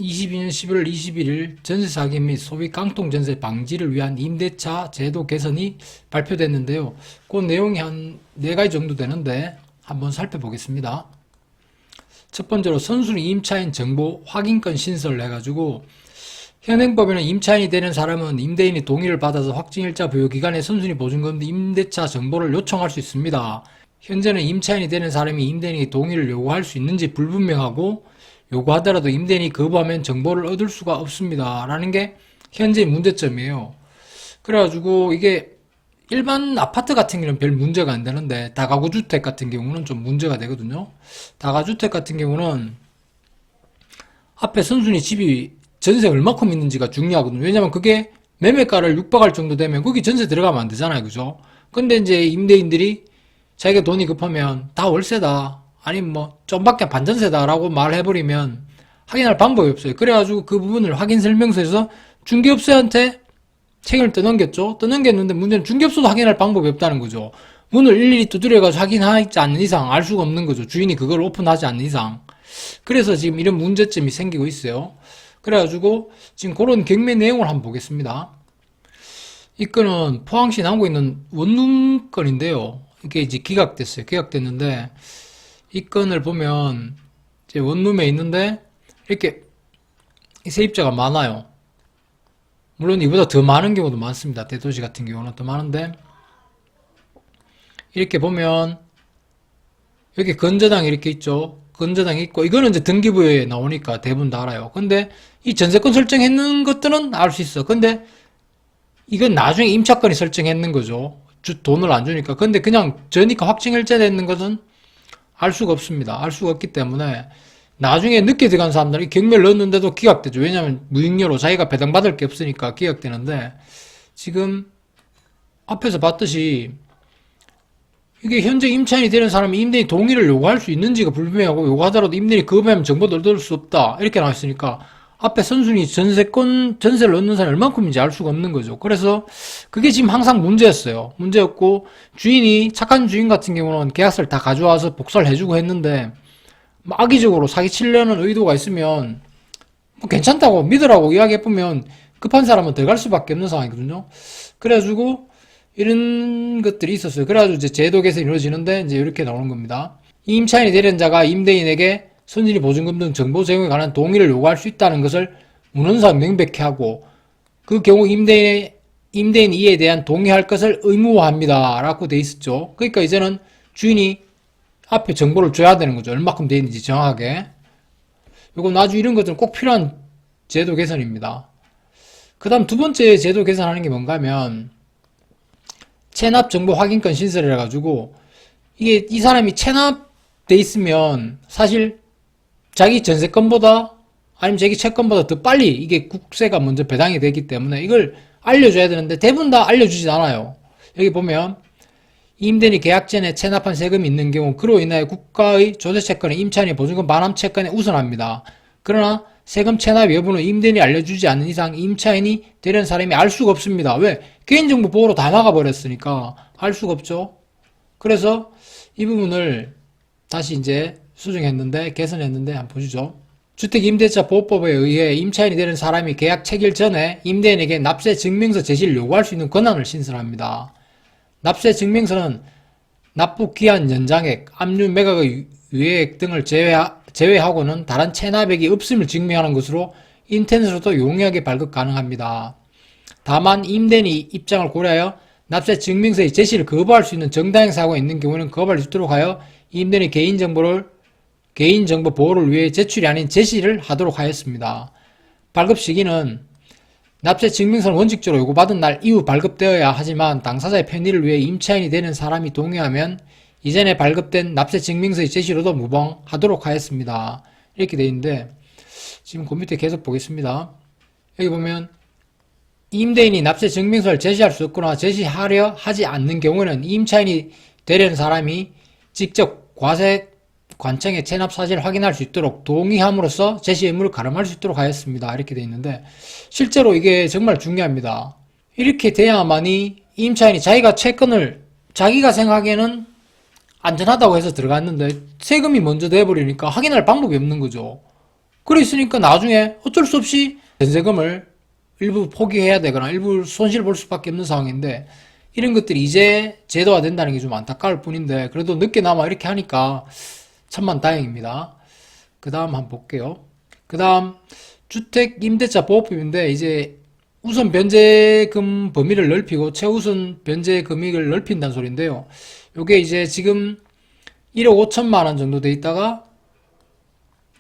2022년 11월 21일 전세 사기 및 소비 깡통 전세 방지를 위한 임대차 제도 개선이 발표됐는데요. 그 내용이 한 4가지 정도 되는데 한번 살펴보겠습니다. 첫 번째로 선순위 임차인 정보 확인권 신설을 해가지고 현행법에는 임차인이 되는 사람은 임대인의 동의를 받아서 확정일자 부여 기간에 선순위 보증금 등 임대차 정보를 요청할 수 있습니다. 현재는 임차인이 되는 사람이 임대인의 동의를 요구할 수 있는지 불분명하고 요구하더라도 임대인이 거부하면 정보를 얻을 수가 없습니다. 라는 게 현재의 문제점이에요. 그래가지고 이게 일반 아파트 같은 경우는 별 문제가 안 되는데 다가구 주택 같은 경우는 좀 문제가 되거든요. 다가주택 같은 경우는 앞에 선순위 집이 전세 얼마큼 있는지가 중요하거든요. 왜냐면 그게 매매가를 육박할 정도 되면 거기 전세 들어가면 안 되잖아요. 그죠? 근데 이제 임대인들이 자기가 돈이 급하면 다 월세다. 아니면 뭐 좀밖에 반전세다라고 말해버리면 확인할 방법이 없어요. 그래가지고 그 부분을 확인 설명서에서 중개업소한테 책임을 떠넘겼죠. 떠넘겼는데 문제는 중개업소도 확인할 방법이 없다는 거죠. 문을 일일이 두드려가지고 확인하지 않는 이상 알 수가 없는 거죠. 주인이 그걸 오픈하지 않는 이상. 그래서 지금 이런 문제점이 생기고 있어요. 그래가지고 지금 그런 경매 내용을 한번 보겠습니다. 이 건은 포항시 나오고 있는 원룸 건인데요. 이게 이제 기각됐어요. 기각됐는데 이 건을 보면 이제 원룸에 있는데 이렇게 세입자가 많아요. 물론 이보다 더 많은 경우도 많습니다. 대도시 같은 경우는 더 많은데 이렇게 보면 여기 건저당이 이렇게 있죠. 건저당이 있고 이거는 이제 등기부에 나오니까 대부분 다 알아요. 근데 이 전세권 설정했는 것들은 알 수 있어. 근데 이건 나중에 임차권이 설정했는 거죠. 돈을 안 주니까. 근데 그냥 저니까 확정일자 됐는 것은 알 수가 없습니다. 알 수가 없기 때문에 나중에 늦게 들어간 사람들이 경매를 넣었는데도 기각되죠. 왜냐하면 무익료로 자기가 배당받을 게 없으니까 기각되는데 지금 앞에서 봤듯이 이게 현재 임차인이 되는 사람이 임대인 동의를 요구할 수 있는지가 불분명하고 요구하더라도 임대인이 거부하면 정보도 얻을 수 없다 이렇게 나와 있으니까 앞에 선순위 전세를 얻는 사람이 얼만큼인지 알 수가 없는 거죠. 그래서 그게 지금 항상 문제였어요. 문제였고 주인이 착한 주인 같은 경우는 계약서를 다 가져와서 복사를 해주고 했는데 뭐 악의적으로 사기치려는 의도가 있으면 뭐 괜찮다고 믿으라고 이야기해보면 급한 사람은 들어갈 수밖에 없는 상황이거든요. 그래가지고 이런 것들이 있었어요. 그래가지고 이제 제도 개선이 이루어지는데 이제 이렇게 나오는 겁니다. 임차인이 되는 자가 임대인에게 선진이 보증금 등 정보 제공에 관한 동의를 요구할 수 있다는 것을 문헌상 명백히 하고 그 경우 임대인이 이에 대한 동의할 것을 의무화합니다. 라고 돼 있었죠. 그러니까 이제는 주인이 앞에 정보를 줘야 되는 거죠. 얼마큼 돼 있는지 정확하게. 요거 나중에 이런 것들은 꼭 필요한 제도 개선입니다. 그 다음 두 번째 제도 개선하는 게 뭔가 하면 체납 정보 확인권 신설을 해가지고 이게 이 사람이 체납돼 있으면 사실 자기 전세권보다 아니면 자기 채권보다 더 빨리 이게 국세가 먼저 배당이 되기 때문에 이걸 알려줘야 되는데 대부분 다 알려주진 않아요. 여기 보면 임대인이 계약 전에 체납한 세금이 있는 경우 그로 인하여 국가의 조세채권에 임차인이 보증금 반환 채권에 우선합니다. 그러나 세금 체납 여부는 임대인이 알려주지 않는 이상 임차인이 되는 사람이 알 수가 없습니다. 왜? 개인정보 보호로 다 막아버렸으니까 알 수가 없죠. 그래서 이 부분을 다시 이제 수정했는데 개선했는데 한번 보시죠. 주택임대차보호법에 의해 임차인이 되는 사람이 계약 체결 전에 임대인에게 납세 증명서 제시를 요구할 수 있는 권한을 신설합니다. 납세 증명서는 납부 기한 연장액, 압류 매각의 유예액 등을 제외하고는 다른 체납액이 없음을 증명하는 것으로 인터넷으로도 용이하게 발급 가능합니다. 다만 임대인이 입장을 고려하여 납세 증명서의 제시를 거부할 수 있는 정당한 사고가 있는 경우는 거부할 수 있도록 하여 임대인의 개인정보 보호를 위해 제출이 아닌 제시를 하도록 하였습니다. 발급 시기는 납세 증명서는 원칙적으로 요구받은 날 이후 발급되어야 하지만 당사자의 편의를 위해 임차인이 되는 사람이 동의하면 이전에 발급된 납세 증명서의 제시로도 무방하도록 하였습니다. 이렇게 되어 있는데 지금 그 밑에 계속 보겠습니다. 여기 보면 임대인이 납세 증명서를 제시할 수 없거나 제시하려 하지 않는 경우에는 임차인이 되려는 사람이 직접 관청에 체납 사실을 확인할 수 있도록 동의함으로써 제시 의무를 가름할 수 있도록 하였습니다. 이렇게 되어 있는데 실제로 이게 정말 중요합니다. 이렇게 돼야만이 임차인이 자기가 채권을 자기가 생각하기에는 안전하다고 해서 들어갔는데 세금이 먼저 돼버리니까 확인할 방법이 없는 거죠. 그래 있으니까 나중에 어쩔 수 없이 전세금을 일부 포기해야 되거나 일부 손실 볼 수밖에 없는 상황인데, 이런 것들이 이제 제도화 된다는 게 좀 안타까울 뿐인데, 그래도 늦게나마 이렇게 하니까 천만 다행입니다. 그 다음 한번 볼게요. 그 다음 주택임대차 보호법인데, 이제 우선 변제금 범위를 넓히고 최우선 변제 금액을 넓힌다는 소리인데요. 요게 이제 지금 1억 5천만 원 정도 돼 있다가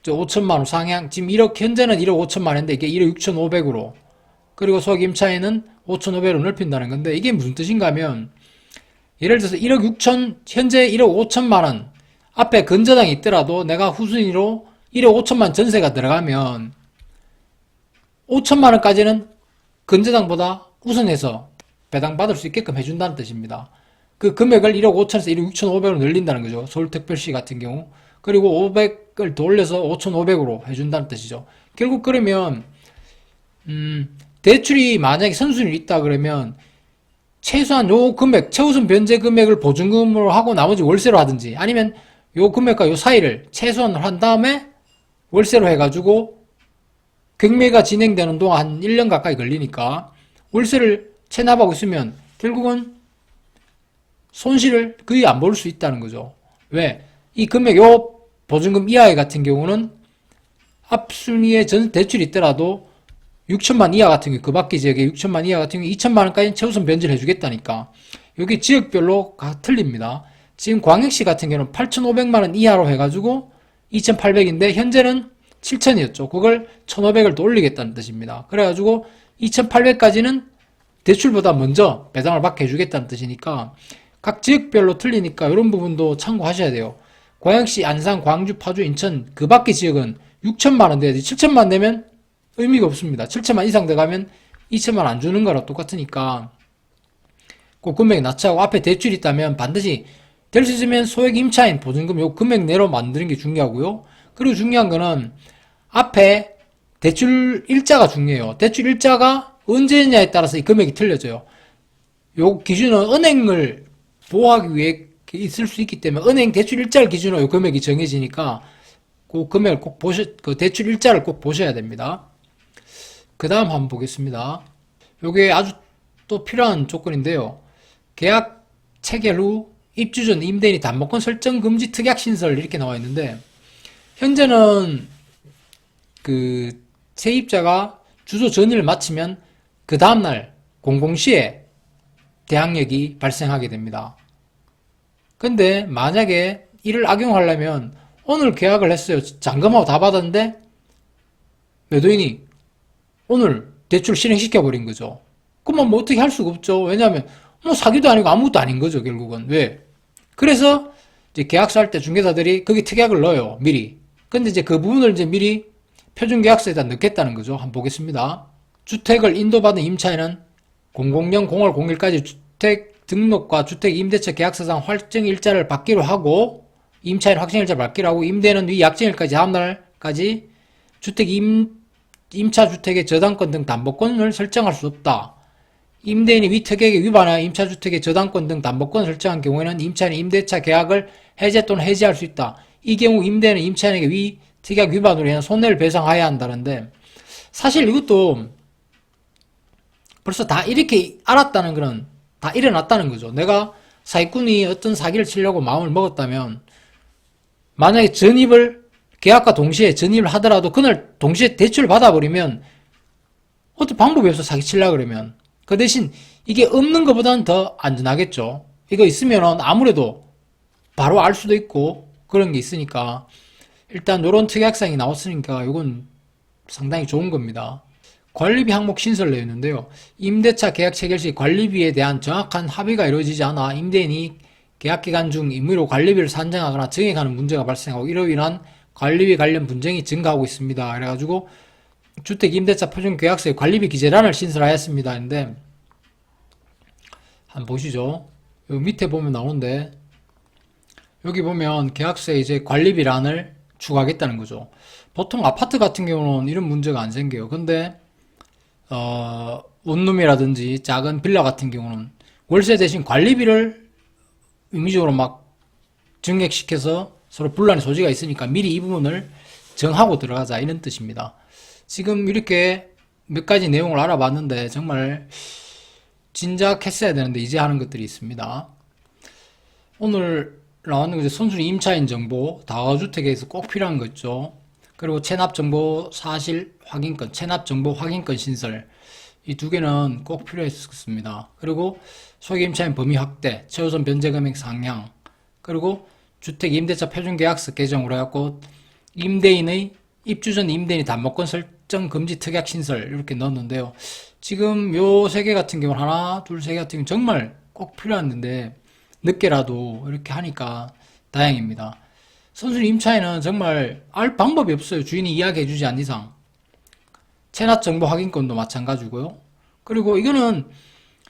5천만 원 상향, 지금 1억, 현재는 1억 5천만 원인데 이게 1억 6,500으로, 그리고 소액 임차인은 5,500으로 넓힌다는 건데, 이게 무슨 뜻인가 하면, 예를 들어서 1억 6천, 현재 1억 5천만 원, 앞에 건저당이 있더라도 내가 후순위로 1억 5천만 전세가 들어가면 5천만 원까지는 건저당보다 우선해서 배당받을 수 있게끔 해준다는 뜻입니다. 그 금액을 1억 5천에서 1억 6,500으로 늘린다는 거죠. 서울특별시 같은 경우. 그리고 500을 더 올려서 5,500으로 해준다는 뜻이죠. 결국 그러면 대출이 만약에 선순위 있다 그러면 최소한 요 금액, 최우선 변제 금액을 보증금으로 하고 나머지 월세로 하든지, 아니면 요 금액과 요 사이를 최소한으로 한 다음에 월세로 해가지고 경매가 진행되는 동안 한 1년 가까이 걸리니까 월세를 체납하고 있으면 결국은 손실을 거의 안 볼 수 있다는 거죠. 왜? 이 금액, 요 보증금 이하의 같은 경우는 앞순위에 대출이 있더라도 6천만 이하 같은 경우, 그 밖의 지역에 6천만 이하 같은 경우 2천만 원까지 최우선 변제를 해주겠다니까. 여기 지역별로 틀립니다. 지금 광역시 같은 경우는 8,500만 원 이하로 해가지고 2,800인데 현재는 7,000이었죠. 그걸 1,500을 더 올리겠다는 뜻입니다. 그래가지고 2,800까지는 대출보다 먼저 배당을 받게 해주겠다는 뜻이니까 각 지역별로 틀리니까 이런 부분도 참고하셔야 돼요. 광역시, 안산, 광주, 파주, 인천 그 밖의 지역은 6천만 원 돼야지 7천만 원 내면 의미가 없습니다. 7천만 이상 들어가면 2천만 안 주는 거랑 똑같으니까 그 금액이 낮추고 앞에 대출이 있다면 반드시 될 수 있으면 소액 임차인 보증금 요 금액 내로 만드는 게 중요하고요. 그리고 중요한 거는 앞에 대출 일자가 중요해요. 대출 일자가 언제냐에 따라서 이 금액이 틀려져요. 요 기준은 은행을 보호하기 위해 있을 수 있기 때문에 은행 대출 일자를 기준으로 요 금액이 정해지니까 그 금액을 꼭 그 대출 일자를 꼭 보셔야 됩니다. 그 다음 한번 보겠습니다. 요게 아주 또 필요한 조건인데요. 계약 체결 후 입주 전 임대인이 담보권 설정 금지 특약 신설 이렇게 나와 있는데, 현재는 그 세입자가 주소 전이를 마치면 그 다음날 00시에 대항력이 발생하게 됩니다. 근데 만약에 이를 악용하려면 오늘 계약을 했어요. 잔금하고 다 받았는데 매도인이 오늘 대출 실행시켜버린 거죠. 그러면 뭐 어떻게 할 수가 없죠. 왜냐하면 뭐 사기도 아니고 아무것도 아닌 거죠, 결국은. 왜? 그래서 이제 계약서 할 때 중개사들이 거기 특약을 넣어요, 미리. 근데 이제 그 부분을 이제 미리 표준계약서에다 넣겠다는 거죠. 한번 보겠습니다. 주택을 인도받은 임차인은 000-01까지 주택 등록과 주택 임대차 계약서상 확정일자를 받기로 하고, 임차인 확정일자를 받기로 하고, 임대는 위 약정일까지 다음날까지 주택 임차주택의 저당권 등 담보권을 설정할 수 없다. 임대인이 위 특약에 위반하여 임차주택의 저당권 등 담보권을 설정한 경우에는 임차인이 임대차 계약을 해제 또는 해지할 수 있다. 이 경우 임대인은 임차인에게 위 특약 위반으로 인한 손해를 배상해야 한다는데, 사실 이것도 벌써 다 이렇게 알았다는 거는 다 일어났다는 거죠. 내가 사기꾼이 어떤 사기를 치려고 마음을 먹었다면, 만약에 계약과 동시에 전입을 하더라도 그날 동시에 대출을 받아버리면 어떤 방법이 없어, 사기치려고 그러면. 그 대신 이게 없는 것보다는 더 안전하겠죠. 이거 있으면 아무래도 바로 알 수도 있고 그런 게 있으니까, 일단 이런 특약사항이 나왔으니까 이건 상당히 좋은 겁니다. 관리비 항목 신설 내어 있는데요. 임대차 계약 체결 시 관리비에 대한 정확한 합의가 이루어지지 않아 임대인이 계약기간 중 임의로 관리비를 산정하거나 정액하는 문제가 발생하고, 이로 인한 관리비 관련 분쟁이 증가하고 있습니다. 그래가지고 주택임대차 표준계약서의 관리비 기재란을 신설하였습니다. 근데 한번 보시죠. 여기 밑에 보면 나오는데, 여기 보면 계약서에 이제 관리비란을 추가하겠다는 거죠. 보통 아파트 같은 경우는 이런 문제가 안 생겨요. 근데 원룸이라든지 작은 빌라 같은 경우는 월세 대신 관리비를 임의적으로 막 증액시켜서 서로 분란의 소지가 있으니까 미리 이 부분을 정하고 들어가자 이런 뜻입니다. 지금 이렇게 몇 가지 내용을 알아봤는데 정말 진작 했어야 되는데 이제 하는 것들이 있습니다. 오늘 나오는 거 선순위 임차인 정보, 다가주택에서 꼭 필요한 거 있죠. 그리고 체납 정보 사실 확인권, 체납 정보 확인권 신설. 이 두 개는 꼭 필요했습니다. 그리고 소액 임차인 범위 확대, 최우선 변제 금액 상향, 그리고 주택 임대차 표준계약서 개정으로 해갖고 임대인의 입주 전 임대인이 담보권 설정 금지 특약 신설 이렇게 넣었는데요. 지금 요 세 개 같은 경우는 하나, 둘, 세 개 같은 경우는 정말 꼭 필요한데 늦게라도 이렇게 하니까 다행입니다. 선순위 임차인은 정말 알 방법이 없어요. 주인이 이야기해주지 않는 이상. 체납 정보 확인권도 마찬가지고요. 그리고 이거는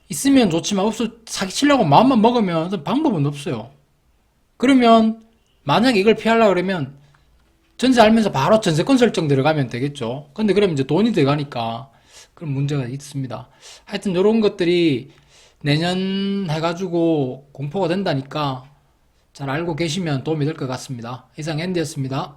있으면 좋지만 없어 사기치려고 마음만 먹으면 방법은 없어요. 그러면 만약에 이걸 피하려고 그러면 전세 알면서 바로 전세권 설정 들어가면 되겠죠. 근데 그러면 이제 돈이 들어가니까 그런 문제가 있습니다. 하여튼 이런 것들이 내년 해가지고 공포가 된다니까 잘 알고 계시면 도움이 될 것 같습니다. 이상 앤디였습니다.